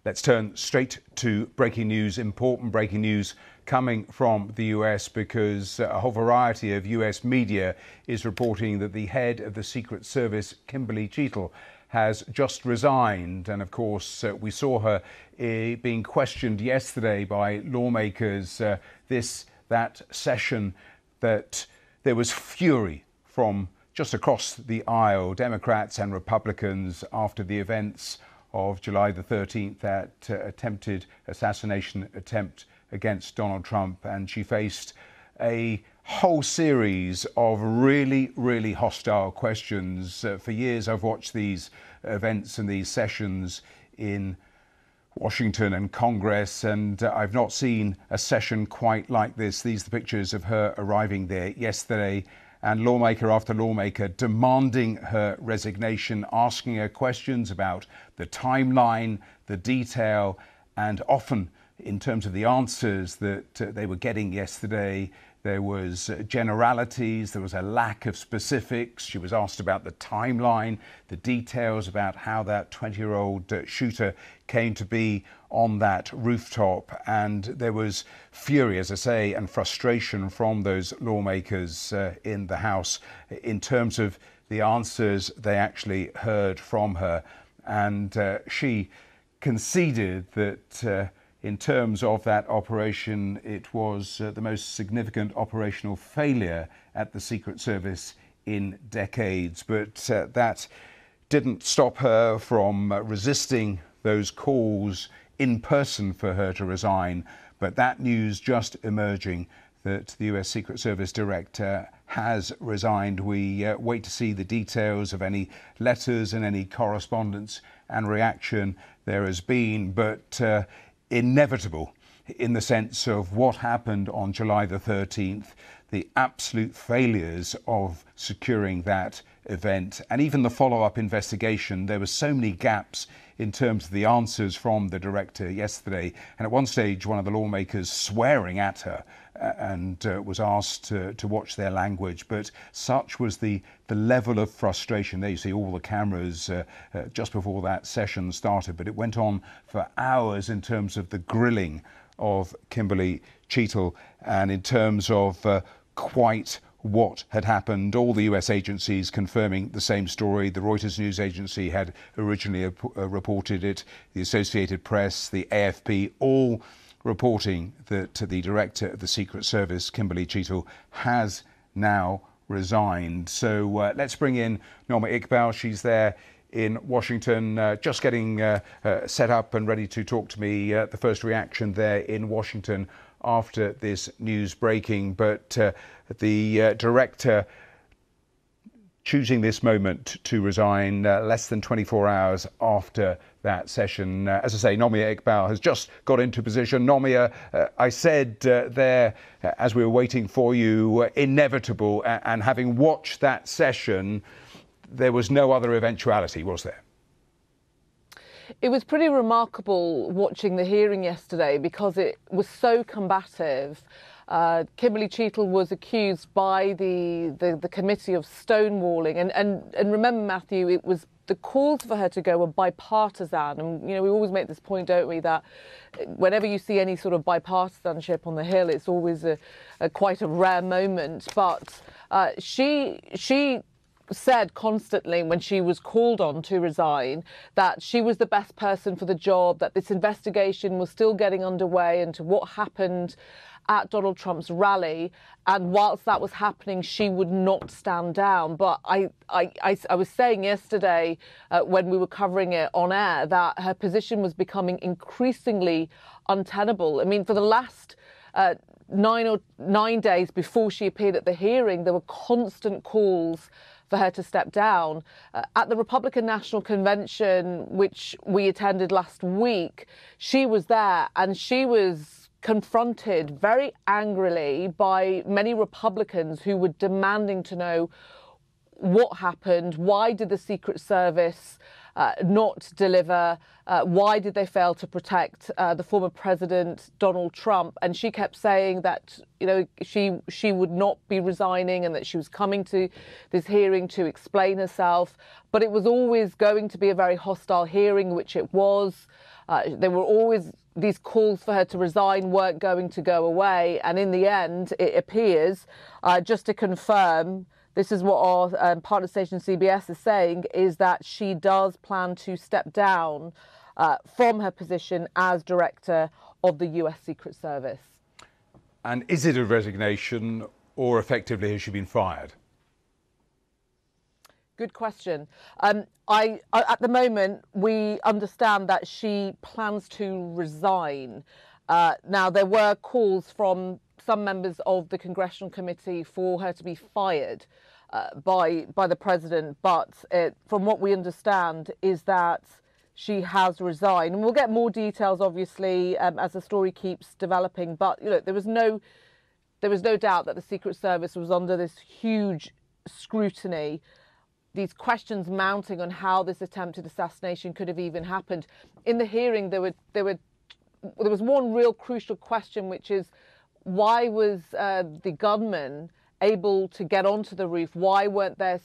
Let's turn straight to breaking news, important breaking news coming from the US, because a whole variety of US media is reporting that the head of the Secret Service, Kimberly Cheatle, has just resigned. And of course, we saw her being questioned yesterday by lawmakers, that session, that there was fury from just across the aisle, Democrats and Republicans, after the events of July the 13th, that attempted assassination attempt against Donald Trump. And she faced a whole series of really hostile questions. For years I've watched these events and these sessions in Washington and Congress, and I've not seen a session quite like this. These are the pictures of her arriving there yesterday, and lawmaker after lawmaker demanding her resignation, asking her questions about the timeline, the detail, and often in terms of the answers that they were getting yesterday, there was generalities, there was a lack of specifics. She was asked about the timeline, the details about how that 20-year-old shooter came to be on that rooftop. And there was fury, as I say, and frustration from those lawmakers in the House in terms of the answers they actually heard from her. And she conceded that in terms of that operation, it was the most significant operational failure at the Secret Service in decades. But that didn't stop her from resisting those calls in person for her to resign. But that news just emerging that the US Secret Service director has resigned. We wait to see the details of any letters and any correspondence and reaction there has been. But inevitable in the sense of what happened on July the 13th, the absolute failures of securing that event, and even the follow-up investigation. There were so many gaps in terms of the answers from the director yesterday, and at one stage one of the lawmakers swearing at her and was asked to watch their language. But such was the level of frustration. There you see all the cameras just before that session started, but it went on for hours in terms of the grilling of Kimberly Cheatle and in terms of quite what had happened. All the US agencies confirming the same story. The Reuters news agency had originally reported it, the Associated Press, the AFP, all reporting that the director of the Secret Service, Kimberly Cheatle, has now resigned. So let's bring in Norma Iqbal. She's there in Washington, just getting set up and ready to talk to me. The first reaction there in Washington after this news breaking. But the director choosing this moment to resign less than 24 hours after that session. As I say, Nomia Iqbal has just got into position. Nomia, I said there as we were waiting for you, inevitable, and having watched that session, there was no other eventuality, was there? It was pretty remarkable watching the hearing yesterday because it was so combative. Kimberly Cheatle was accused by the committee of stonewalling, and remember, Matthew, it was the calls for her to go were bipartisan, and you know we always make this point, don't we, that whenever you see any sort of bipartisanship on the Hill, it's always quite a rare moment. But she said constantly when she was called on to resign that she was the best person for the job, that this investigation was still getting underway into what happened at Donald Trump's rally, and whilst that was happening, she would not stand down. But I was saying yesterday when we were covering it on air that her position was becoming increasingly untenable. I mean, for the last 9 days before she appeared at the hearing, there were constant calls for her to step down. At the Republican National Convention, which we attended last week, she was there and she was confronted very angrily by many Republicans who were demanding to know what happened, why did the Secret Service not deliver, why did they fail to protect the former president, Donald Trump? And she kept saying that, you know, she would not be resigning and that she was coming to this hearing to explain herself. But it was always going to be a very hostile hearing, which it was. There were always these calls for her to resign weren't going to go away. And in the end, it appears, just to confirm, this is what our partner station CBS is saying, is that she does plan to step down from her position as director of the US Secret Service. And is it a resignation, or effectively has she been fired? Good question. At the moment, we understand that she plans to resign. Now, there were calls from some members of the Congressional Committee for her to be fired by the president, but from what we understand is that she has resigned. And we'll get more details, obviously, as the story keeps developing. But there was no doubt that the Secret Service was under this huge scrutiny. These questions mounting on how this attempted assassination could have even happened. In the hearing, there was one real crucial question, which is why was the gunman able to get onto the roof? Why weren't there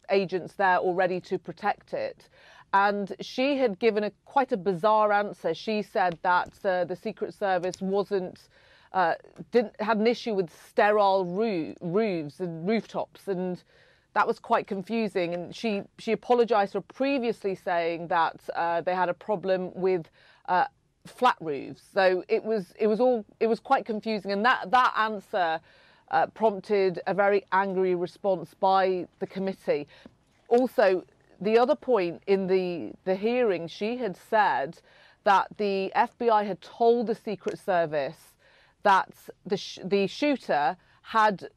agents there already to protect it? And she had given quite a bizarre answer. She said that the Secret Service had an issue with sterile roofs and rooftops, and that was quite confusing. And she apologised for previously saying that they had a problem with flat roofs. So it was quite confusing, and that answer prompted a very angry response by the committee. Also, the other point in the hearing, she had said that the FBI had told the Secret Service that the shooter had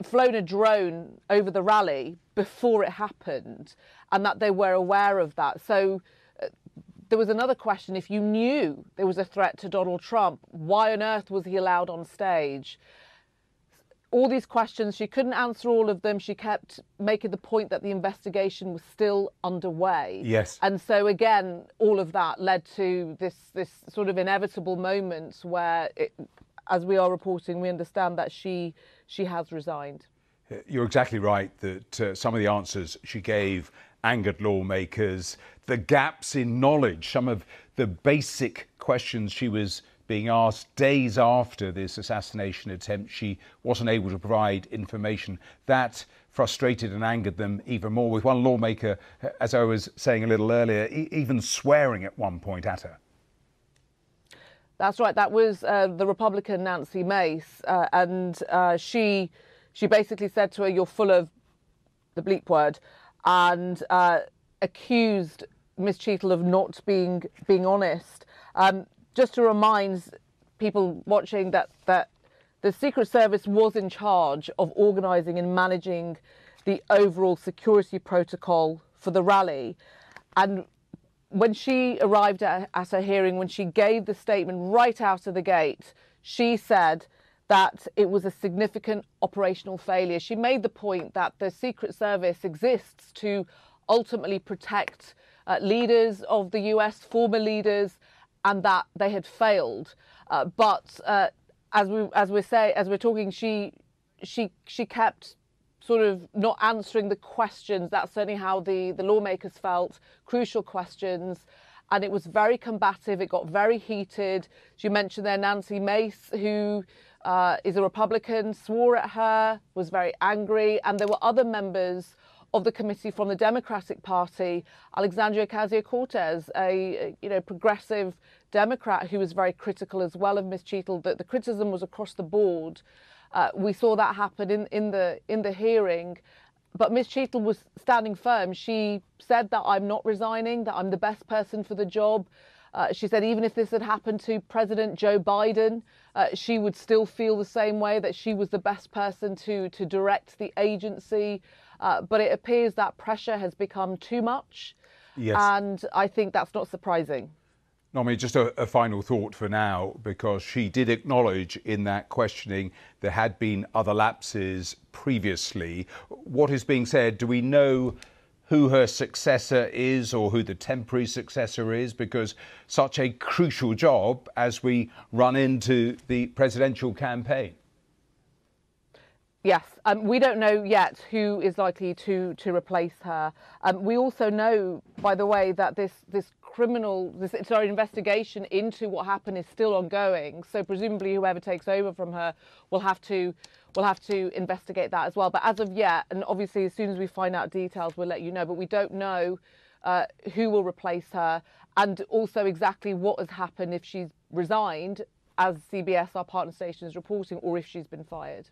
flown a drone over the rally before it happened, and that they were aware of that. So there was another question: if you knew there was a threat to Donald Trump, why on earth was he allowed on stage? All these questions, she couldn't answer all of them. She kept making the point that the investigation was still underway. Yes. And so again, all of that led to this sort of inevitable moment where, as we are reporting, we understand that she has resigned. You're exactly right that some of the answers she gave angered lawmakers. The gaps in knowledge, some of the basic questions she was being asked days after this assassination attempt, she wasn't able to provide information. That frustrated and angered them even more, with one lawmaker, as I was saying a little earlier, even swearing at one point at her. That's right. That was the Republican Nancy Mace, and she basically said to her, "You're full of the bleep word," and accused Ms Cheatle of not being honest. Just to remind people watching that the Secret Service was in charge of organising and managing the overall security protocol for the rally, and when she arrived at her hearing, when she gave the statement right out of the gate, she said that it was a significant operational failure. She made the point that the Secret Service exists to ultimately protect leaders of the US, former leaders, and that they had failed. But as we're talking, she kept sort of not answering the questions. That's certainly how the lawmakers felt, crucial questions. And it was very combative. It got very heated. She mentioned there Nancy Mace, who is a Republican, swore at her, was very angry. And there were other members of the committee from the Democratic Party, Alexandria Ocasio-Cortez, a progressive Democrat who was very critical as well of Ms Cheatle. That the criticism was across the board. We saw that happen in the hearing, but Ms Cheatle was standing firm. She said that I'm not resigning, that I'm the best person for the job. She said even if this had happened to President Joe Biden, she would still feel the same way, that she was the best person to direct the agency. But it appears that pressure has become too much. Yes. And I think that's not surprising. Nomi, just a final thought for now, because she did acknowledge in that questioning there had been other lapses previously. What is being said? Do we know who her successor is, or who the temporary successor is? Because such a crucial job as we run into the presidential campaign. Yes, we don't know yet who is likely to replace her. We also know, by the way, that this investigation into what happened is still ongoing. So presumably whoever takes over from her will have to investigate that as well. But as of yet, and obviously as soon as we find out details, we'll let you know. But we don't know who will replace her, and also exactly what has happened if she's resigned, as CBS, our partner station, is reporting, or if she's been fired.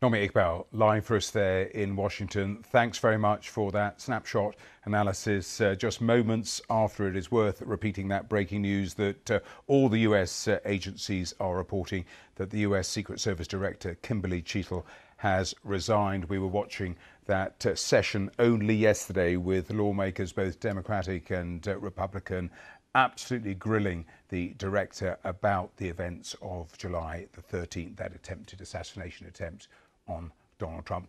Nomi Iqbal, live for us there in Washington. Thanks very much for that snapshot analysis. Just moments after, it is worth repeating that breaking news that all the US agencies are reporting that the US Secret Service Director, Kimberly Cheatle, has resigned. We were watching that session only yesterday with lawmakers, both Democratic and Republican, absolutely grilling the director about the events of July the 13th, that attempted assassination attempt on Donald Trump.